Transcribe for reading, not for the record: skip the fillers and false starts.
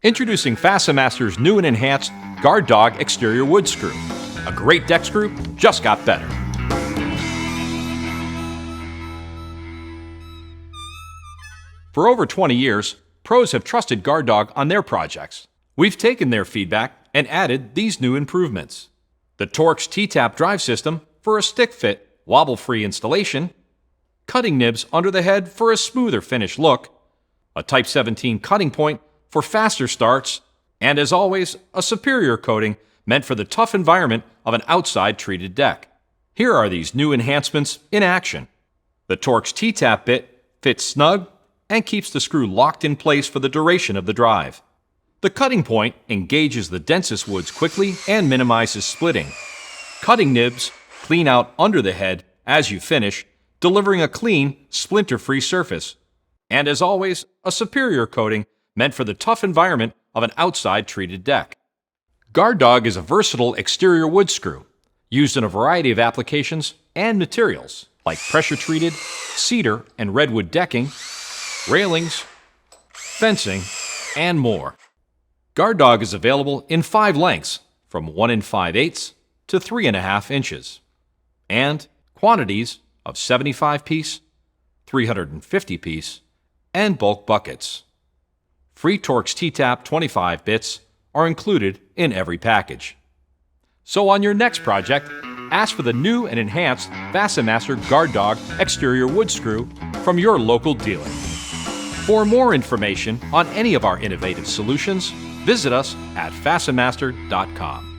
Introducing FastenMaster's new and enhanced GuardDog exterior wood screw. A great deck screw just got better. For over 20 years, pros have trusted GuardDog on their projects. We've taken their feedback and added these new improvements. The TORX ttap drive system for a stick-fit, wobble-free installation, cutting nibs under the head for a smoother finish look, a Type 17 cutting point for faster starts, and as always, a superior coating meant for the tough environment of an outside treated deck. Here are these new enhancements in action. The TORX ttap bit fits snug and keeps the screw locked in place for the duration of the drive. The cutting point engages the densest woods quickly and minimizes splitting. Cutting nibs clean out under the head as you finish, delivering a clean, splinter-free surface. And as always, a superior coating meant for the tough environment of an outside treated deck. GuardDog is a versatile exterior wood screw, used in a variety of applications and materials like pressure-treated, cedar and redwood decking, railings, fencing, and more. GuardDog is available in 5 lengths, from 1 5/8 to 3.5 inches, and quantities of 75-piece, 350-piece, and bulk buckets. Free TORX ttap 25 bits are included in every package. So on your next project, ask for the new and enhanced FastenMaster GuardDog exterior wood screw from your local dealer. For more information on any of our innovative solutions, visit us at fastenmaster.com.